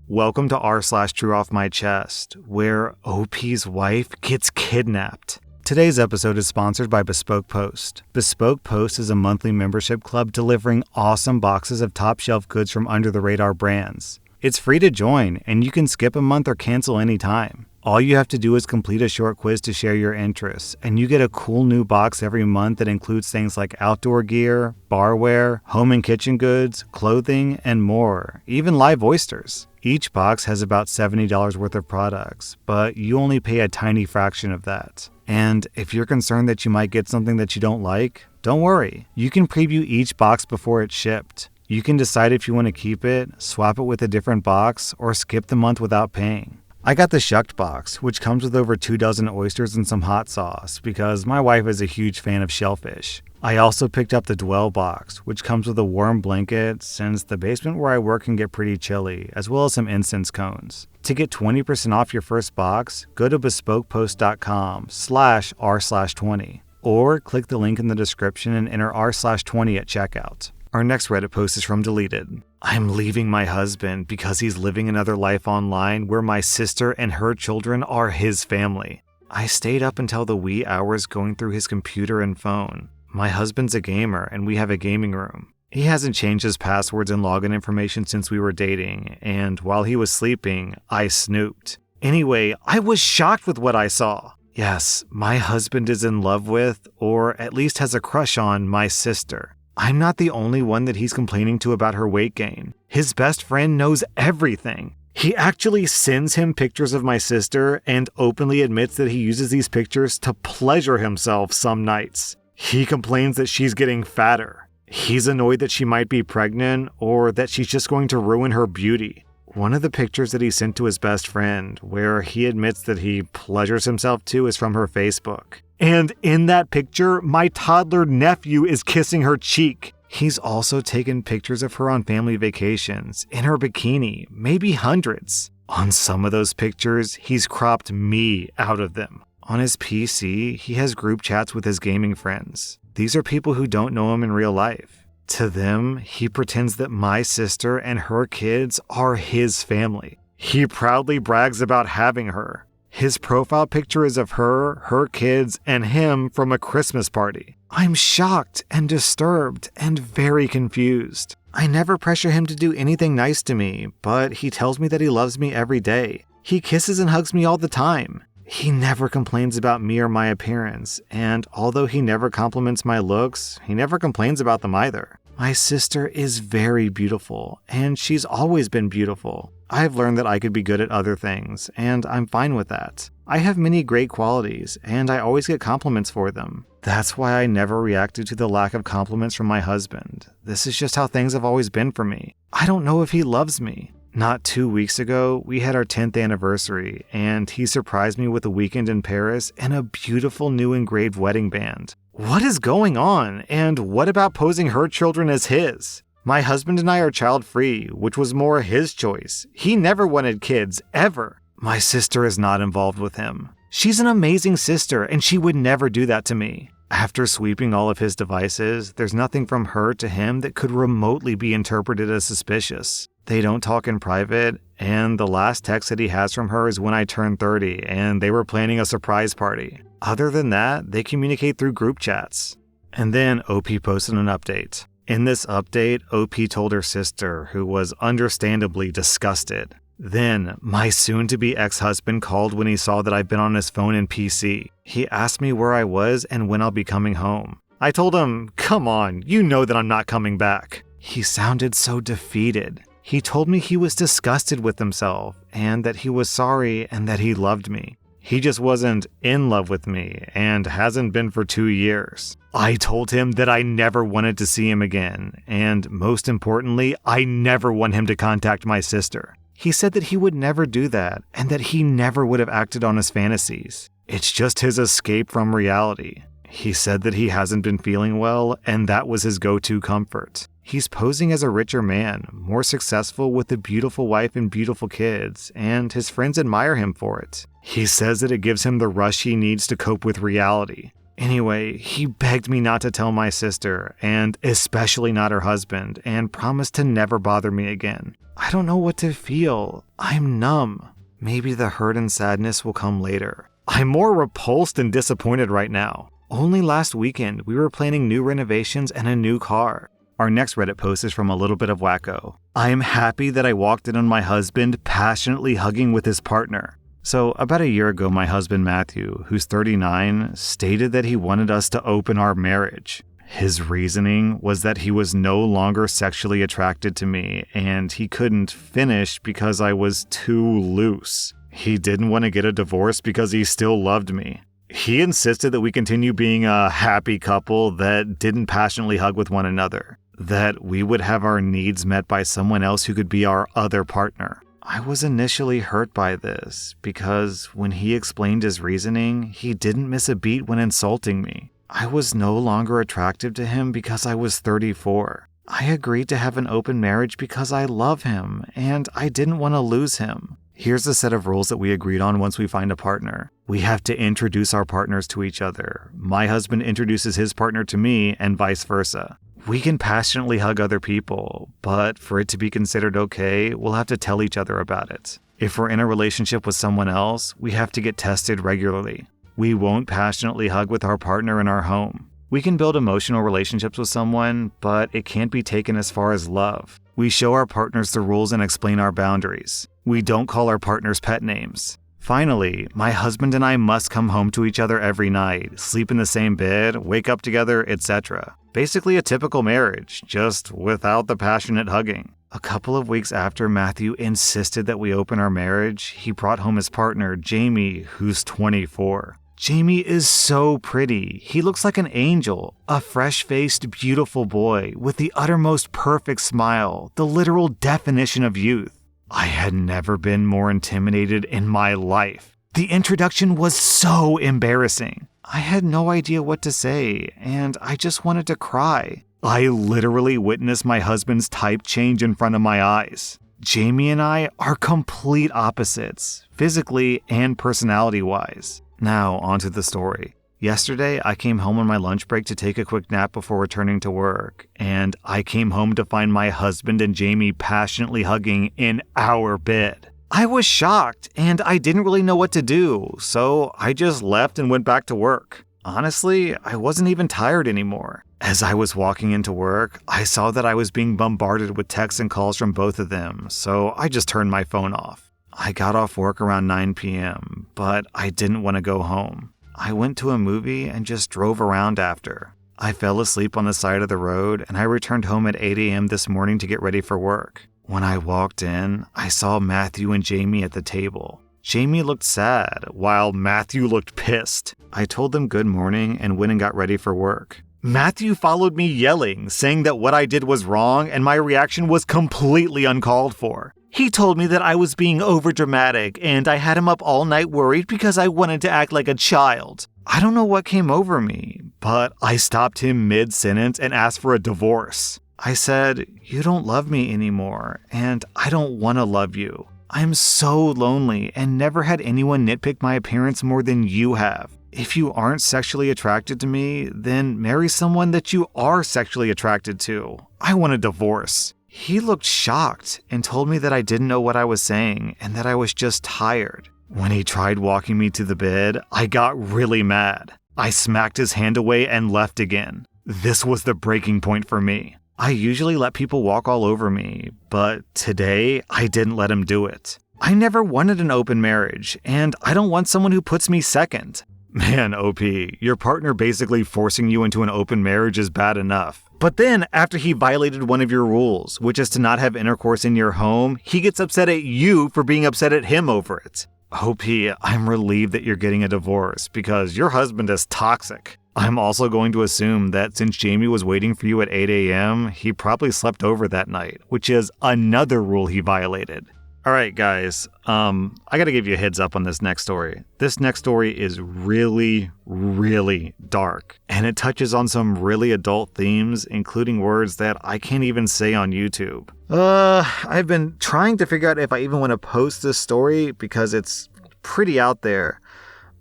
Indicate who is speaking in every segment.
Speaker 1: Welcome to rSlash Trueoffmychest, where OP's wife gets kidnapped. Today's episode is sponsored by Bespoke Post. Bespoke Post is a monthly membership club delivering awesome boxes of top-shelf goods from under-the-radar brands. It's free to join, and you can skip a month or cancel anytime. All you have to do is complete a short quiz to share your interests, and you get a cool new box every month that includes things like outdoor gear, barware, home and kitchen goods, clothing, and more, even live oysters. Each box has about $70 worth of products, but you only pay a tiny fraction of that. And if you're concerned that you might get something that you don't like, don't worry. You can preview each box before it's shipped. You can decide if you want to keep it, swap it with a different box, or skip the month without paying. I got the Shucked box, which comes with over 2 dozen oysters and some hot sauce, because my wife is a huge fan of shellfish. I also picked up the Dwell box, which comes with a warm blanket, since the basement where I work can get pretty chilly, as well as some incense cones. To get 20% off your first box, go to bespokepost.com/r/20, or click the link in the description and enter r/20 at checkout. Our next Reddit post is from Deleted. I'm leaving my husband because he's living another life online where my sister and her children are his family. I stayed up until the wee hours going through his computer and phone. My husband's a gamer and we have a gaming room. He hasn't changed his passwords and login information since we were dating, and while he was sleeping, I snooped. Anyway, I was shocked with what I saw. Yes, my husband is in love with, or at least has a crush on, my sister. I'm not the only one that he's complaining to about her weight gain. His best friend knows everything. He actually sends him pictures of my sister and openly admits that he uses these pictures to pleasure himself some nights. He complains that she's getting fatter. He's annoyed that she might be pregnant or that she's just going to ruin her beauty. One of the pictures that he sent to his best friend, where he admits that he pleasures himself to, is from her Facebook. And in that picture, my toddler nephew is kissing her cheek. He's also taken pictures of her on family vacations, in her bikini, maybe hundreds. On some of those pictures, he's cropped me out of them. On his PC, he has group chats with his gaming friends. These are people who don't know him in real life. To them, he pretends that my sister and her kids are his family. He proudly brags about having her. His profile picture is of her, her kids, and him from a Christmas party. I'm shocked and disturbed and very confused. I never pressure him to do anything nice to me, but he tells me that he loves me every day. He kisses and hugs me all the time. He never complains about me or my appearance, and although he never compliments my looks, he never complains about them either. My sister is very beautiful, and she's always been beautiful. I've learned that I could be good at other things, and I'm fine with that. I have many great qualities, and I always get compliments for them. That's why I never reacted to the lack of compliments from my husband. This is just how things have always been for me. I don't know if he loves me. Not 2 weeks ago, we had our 10th anniversary, and he surprised me with a weekend in Paris and a beautiful new engraved wedding band. What is going on? And what about posing her children as his? My husband and I are child-free, which was more his choice. He never wanted kids, ever. My sister is not involved with him. She's an amazing sister, and she would never do that to me. After sweeping all of his devices, there's nothing from her to him that could remotely be interpreted as suspicious. They don't talk in private, and the last text that he has from her is when I turned 30, and they were planning a surprise party. Other than that, they communicate through group chats. And then OP posted an update. In this update, OP told her sister, who was understandably disgusted. Then, my soon-to-be ex-husband called when he saw that I've been on his phone and PC. He asked me where I was and when I'll be coming home. I told him, come on, you know that I'm not coming back. He sounded so defeated. He told me he was disgusted with himself, and that he was sorry and that he loved me. He just wasn't in love with me, and hasn't been for 2 years. I told him that I never wanted to see him again, and most importantly, I never want him to contact my sister. He said that he would never do that, and that he never would have acted on his fantasies. It's just his escape from reality. He said that he hasn't been feeling well, and that was his go-to comfort. He's posing as a richer man, more successful with a beautiful wife and beautiful kids, and his friends admire him for it. He says that it gives him the rush he needs to cope with reality. Anyway, he begged me not to tell my sister, and especially not her husband, and promised to never bother me again. I don't know what to feel. I'm numb. Maybe the hurt and sadness will come later. I'm more repulsed and disappointed right now. Only last weekend, we were planning new renovations and a new car. Our next Reddit post is from A Little Bit of Wacko. I am happy that I walked in on my husband passionately hugging with his partner. So about a year ago, my husband Matthew, who's 39, stated that he wanted us to open our marriage. His reasoning was that he was no longer sexually attracted to me and he couldn't finish because I was too loose. He didn't want to get a divorce because he still loved me. He insisted that we continue being a happy couple that didn't passionately hug with one another, that we would have our needs met by someone else who could be our other partner. I was initially hurt by this because when he explained his reasoning, he didn't miss a beat when insulting me. I was no longer attractive to him because I was 34. I agreed to have an open marriage because I love him and I didn't want to lose him. Here's a set of rules that we agreed on once we find a partner. We have to introduce our partners to each other. My husband introduces his partner to me and vice versa. We can passionately hug other people, but for it to be considered okay, we'll have to tell each other about it. If we're in a relationship with someone else, we have to get tested regularly. We won't passionately hug with our partner in our home. We can build emotional relationships with someone, but it can't be taken as far as love. We show our partners the rules and explain our boundaries. We don't call our partners pet names. Finally, my husband and I must come home to each other every night, sleep in the same bed, wake up together, etc. Basically a typical marriage, just without the passionate hugging. A couple of weeks after Matthew insisted that we open our marriage, he brought home his partner, Jamie, who's 24. Jamie is so pretty. He looks like an angel, a fresh-faced, beautiful boy with the uttermost perfect smile, the literal definition of youth. I had never been more intimidated in my life. The introduction was so embarrassing. I had no idea what to say, and I just wanted to cry. I literally witnessed my husband's type change in front of my eyes. Jamie and I are complete opposites, physically and personality-wise. Now, onto the story. Yesterday, I came home on my lunch break to take a quick nap before returning to work, and I came home to find my husband and Jamie passionately hugging in our bed. I was shocked, and I didn't really know what to do, so I just left and went back to work. Honestly, I wasn't even tired anymore. As I was walking into work, I saw that I was being bombarded with texts and calls from both of them, so I just turned my phone off. I got off work around 9 p.m., but I didn't want to go home. I went to a movie and just drove around after. I fell asleep on the side of the road, and I returned home at 8 a.m. this morning to get ready for work. When I walked in, I saw Matthew and Jamie at the table. Jamie looked sad, while Matthew looked pissed. I told them good morning and went and got ready for work. Matthew followed me yelling, saying that what I did was wrong and my reaction was completely uncalled for. He told me that I was being overdramatic and I had him up all night worried because I wanted to act like a child. I don't know what came over me, but I stopped him mid-sentence and asked for a divorce. I said, "You don't love me anymore, and I don't want to love you. I'm so lonely and never had anyone nitpick my appearance more than you have. If you aren't sexually attracted to me, then marry someone that you are sexually attracted to. I want a divorce." He looked shocked and told me that I didn't know what I was saying and that I was just tired. When he tried walking me to the bed, I got really mad. I smacked his hand away and left again. This was the breaking point for me. I usually let people walk all over me, but today I didn't let him do it. I never wanted an open marriage, and I don't want someone who puts me second. Man, OP, your partner basically forcing you into an open marriage is bad enough. But then, after he violated one of your rules, which is to not have intercourse in your home, he gets upset at you for being upset at him over it. OP, I'm relieved that you're getting a divorce, because your husband is toxic. I'm also going to assume that since Jamie was waiting for you at 8 a.m., he probably slept over that night, which is another rule he violated. Alright guys, I gotta give you a heads up on this next story. This next story is really, really dark, and it touches on some really adult themes, including words that I can't even say on YouTube. I've been trying to figure out if I even want to post this story because it's pretty out there.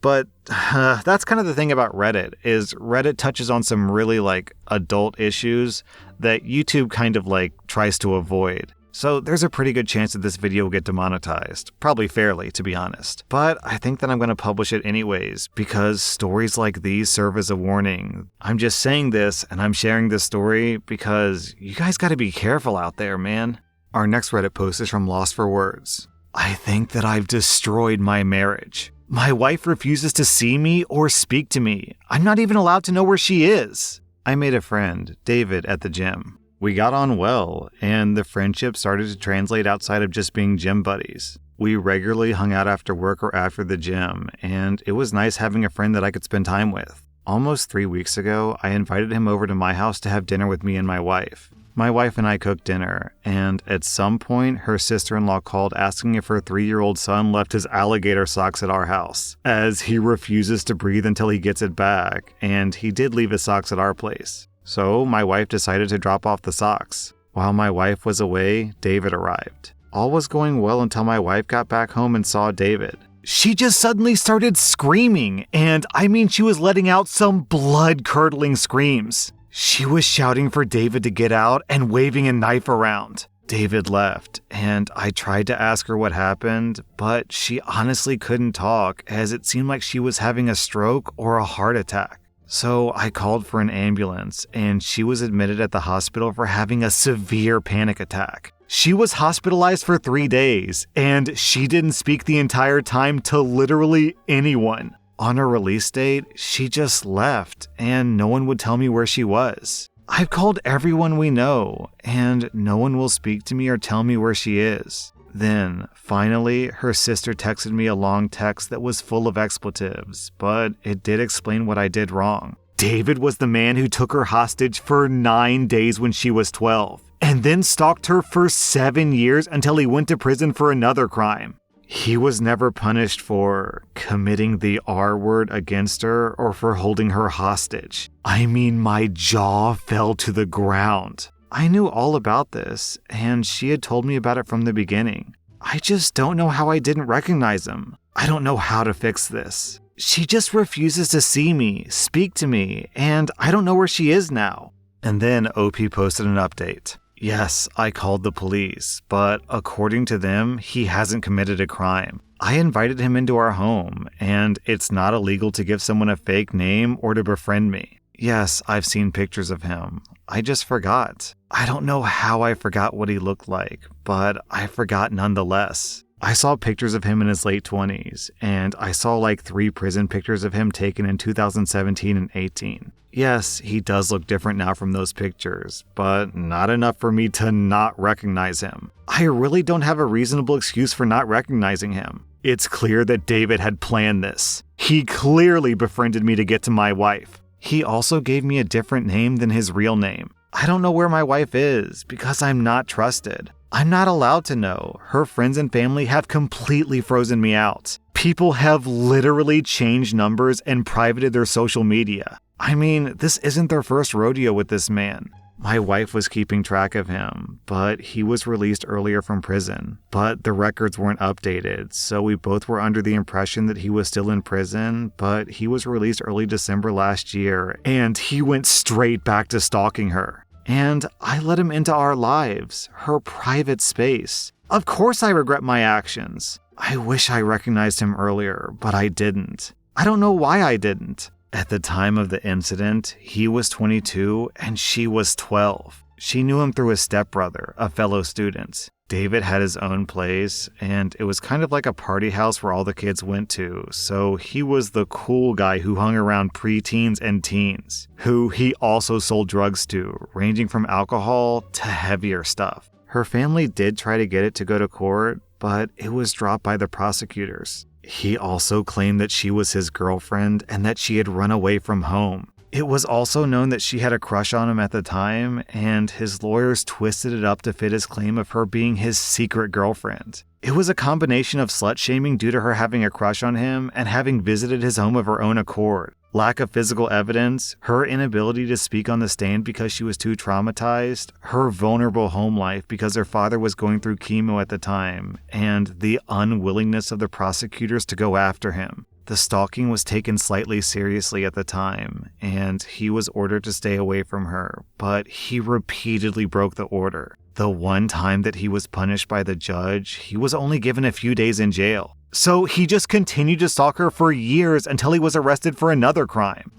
Speaker 1: But that's kind of the thing about Reddit, is Reddit touches on some really adult issues that YouTube kind of tries to avoid. So there's a pretty good chance that this video will get demonetized. Probably fairly, to be honest. But I think that I'm going to publish it anyways, because stories like these serve as a warning. I'm just saying this, and I'm sharing this story because you guys gotta be careful out there, man. Our next Reddit post is from Lost for Words. I think that I've destroyed my marriage. My wife refuses to see me or speak to me. I'm not even allowed to know where she is. I made a friend, David, at the gym. We got on well, and the friendship started to translate outside of just being gym buddies. We regularly hung out after work or after the gym, and it was nice having a friend that I could spend time with. Almost 3 weeks ago, I invited him over to my house to have dinner with me and my wife. My wife and I cooked dinner, and at some point, her sister-in-law called asking if her 3-year-old son left his alligator socks at our house, as he refuses to breathe until he gets it back, and he did leave his socks at our place. So my wife decided to drop off the socks. While my wife was away, David arrived. All was going well until my wife got back home and saw David. She just suddenly started screaming, and I mean she was letting out some blood-curdling screams. She was shouting for David to get out and waving a knife around. David left, and I tried to ask her what happened, but she honestly couldn't talk as it seemed like she was having a stroke or a heart attack. So I called for an ambulance, and she was admitted at the hospital for having a severe panic attack. She was hospitalized for 3 days, and she didn't speak the entire time to literally anyone. On her release date, she just left, and no one would tell me where she was. I've called everyone we know, and no one will speak to me or tell me where she is. Then, finally, her sister texted me a long text that was full of expletives, but it did explain what I did wrong. David was the man who took her hostage for 9 days when she was 12, and then stalked her for 7 years until he went to prison for another crime. He was never punished for committing the R word against her or for holding her hostage. I mean, my jaw fell to the ground. I knew all about this, and she had told me about it from the beginning. I just don't know how I didn't recognize him. I don't know how to fix this. She just refuses to see me, speak to me, and I don't know where she is now. And then OP posted an update. Yes, I called the police, but according to them, he hasn't committed a crime. I invited him into our home, and it's not illegal to give someone a fake name or to befriend me. Yes, I've seen pictures of him. I just forgot. I don't know how I forgot what he looked like, but I forgot nonetheless. I saw pictures of him in his late 20s, and I saw like 3 prison pictures of him taken in 2017 and 18. Yes, he does look different now from those pictures, but not enough for me to not recognize him. I really don't have a reasonable excuse for not recognizing him. It's clear that David had planned this. He clearly befriended me to get to my wife. He also gave me a different name than his real name. I don't know where my wife is because I'm not trusted. I'm not allowed to know. Her friends and family have completely frozen me out. People have literally changed numbers and privated their social media. I mean, this isn't their first rodeo with this man. My wife was keeping track of him, but he was released earlier from prison. But the records weren't updated, so we both were under the impression that he was still in prison, but he was released early December last year, and he went straight back to stalking her. And I let him into our lives, her private space. Of course I regret my actions. I wish I recognized him earlier, but I didn't. I don't know why I didn't. At the time of the incident, he was 22 and she was 12. She knew him through his stepbrother, a fellow student. David had his own place, and it was kind of like a party house where all the kids went to, so he was the cool guy who hung around preteens and teens, who he also sold drugs to, ranging from alcohol to heavier stuff. Her family did try to get it to go to court, but it was dropped by the prosecutors. He also claimed that she was his girlfriend and that she had run away from home. It was also known that she had a crush on him at the time, and his lawyers twisted it up to fit his claim of her being his secret girlfriend. It was a combination of slut-shaming due to her having a crush on him and having visited his home of her own accord. Lack of physical evidence, her inability to speak on the stand because she was too traumatized, her vulnerable home life because her father was going through chemo at the time, and the unwillingness of the prosecutors to go after him. The stalking was taken slightly seriously at the time, and he was ordered to stay away from her, but he repeatedly broke the order. The one time that he was punished by the judge, he was only given a few days in jail. So he just continued to stalk her for years until he was arrested for another crime.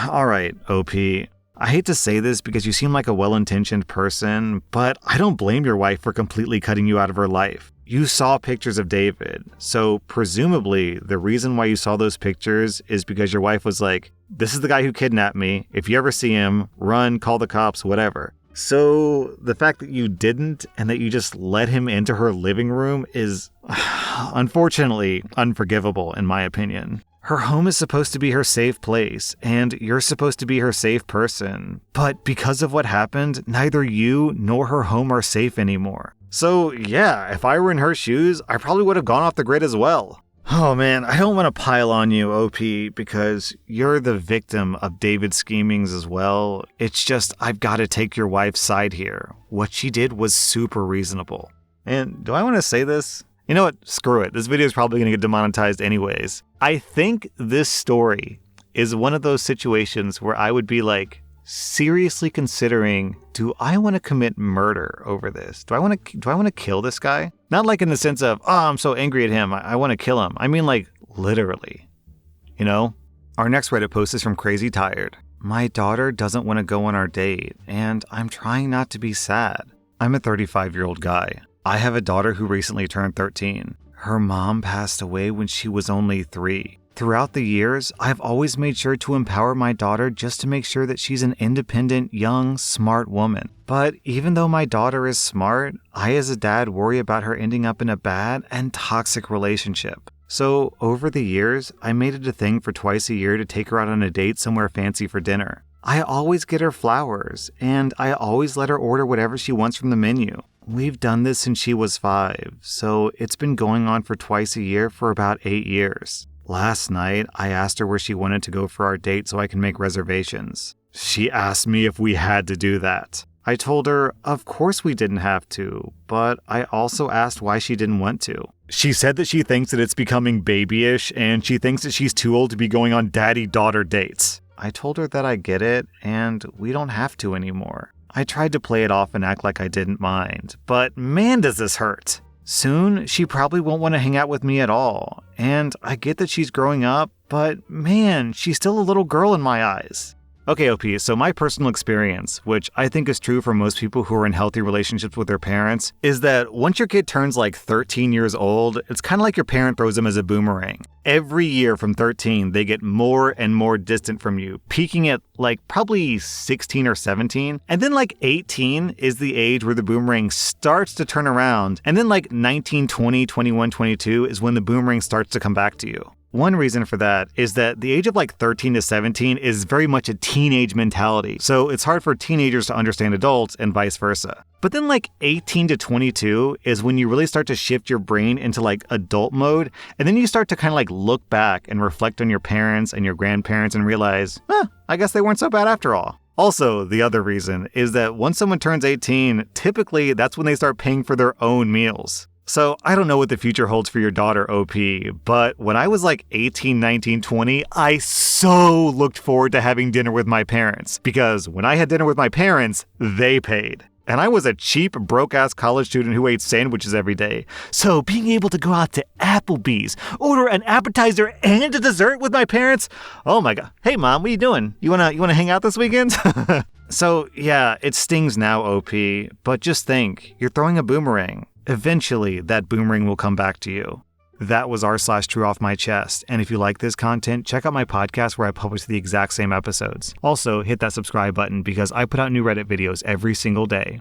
Speaker 1: Alright, OP. I hate to say this because you seem like a well-intentioned person, but I don't blame your wife for completely cutting you out of her life. You saw pictures of David, so presumably the reason why you saw those pictures is because your wife was like, this is the guy who kidnapped me. If you ever see him, run, call the cops, whatever. So the fact that you didn't and that you just let him into her living room is unfortunately unforgivable in my opinion. Her home is supposed to be her safe place, and you're supposed to be her safe person. But because of what happened, neither you nor her home are safe anymore. So yeah, if I were in her shoes, I probably would have gone off the grid as well. Oh man, I don't want to pile on you, OP, because you're the victim of David's schemings as well. It's just, I've got to take your wife's side here. What she did was super reasonable. And do I want to say this? You know what? Screw it. This video is probably going to get demonetized anyways. I think this story is one of those situations where I would be like, seriously considering, do I want to commit murder over this? Do I want to kill this guy? Not like in the sense of, oh, I'm so angry at him, I want to kill him. I mean like literally, you know? Our next Reddit post is from Crazy Tired. My daughter doesn't want to go on our date, and I'm trying not to be sad. I'm a 35-year-old guy. I have a daughter who recently turned 13. Her mom passed away when she was only 3. Throughout the years, I've always made sure to empower my daughter just to make sure that she's an independent, young, smart woman. But even though my daughter is smart, I as a dad worry about her ending up in a bad and toxic relationship. So over the years, I made it a thing for twice a year to take her out on a date somewhere fancy for dinner. I always get her flowers, and I always let her order whatever she wants from the menu. We've done this since she was 5, so it's been going on for twice a year for about 8 years. Last night, I asked her where she wanted to go for our date so I can make reservations. She asked me if we had to do that. I told her, of course we didn't have to, but I also asked why she didn't want to. She said that she thinks that it's becoming babyish, and she thinks that she's too old to be going on daddy-daughter dates. I told her that I get it, and we don't have to anymore. I tried to play it off and act like I didn't mind, but man does this hurt. Soon, she probably won't want to hang out with me at all, and I get that she's growing up, but man, she's still a little girl in my eyes. Okay, OP, so my personal experience, which I think is true for most people who are in healthy relationships with their parents, is that once your kid turns like 13 years old, it's kind of like your parent throws them as a boomerang. Every year from 13, they get more and more distant from you, peaking at like probably 16 or 17. And then like 18 is the age where the boomerang starts to turn around. And then like 19, 20, 21, 22 is when the boomerang starts to come back to you. One reason for that is that the age of like 13 to 17 is very much a teenage mentality, so it's hard for teenagers to understand adults and vice versa. But then like 18 to 22 is when you really start to shift your brain into like adult mode, and then you start to kind of like look back and reflect on your parents and your grandparents and realize, I guess they weren't so bad after all. Also, the other reason is that once someone turns 18, typically that's when they start paying for their own meals. So I don't know what the future holds for your daughter, OP, but when I was like 18, 19, 20, I so looked forward to having dinner with my parents, because when I had dinner with my parents, they paid. And I was a cheap, broke-ass college student who ate sandwiches every day. So being able to go out to Applebee's, order an appetizer and a dessert with my parents, oh my god. Hey mom, what are you doing? You wanna hang out this weekend? So yeah, it stings now, OP, but just think, you're throwing a boomerang. Eventually, that boomerang will come back to you. That was rSlash Trueoffmychest, and if you like this content, check out my podcast where I publish the exact same episodes. Also, hit that subscribe button because I put out new Reddit videos every single day.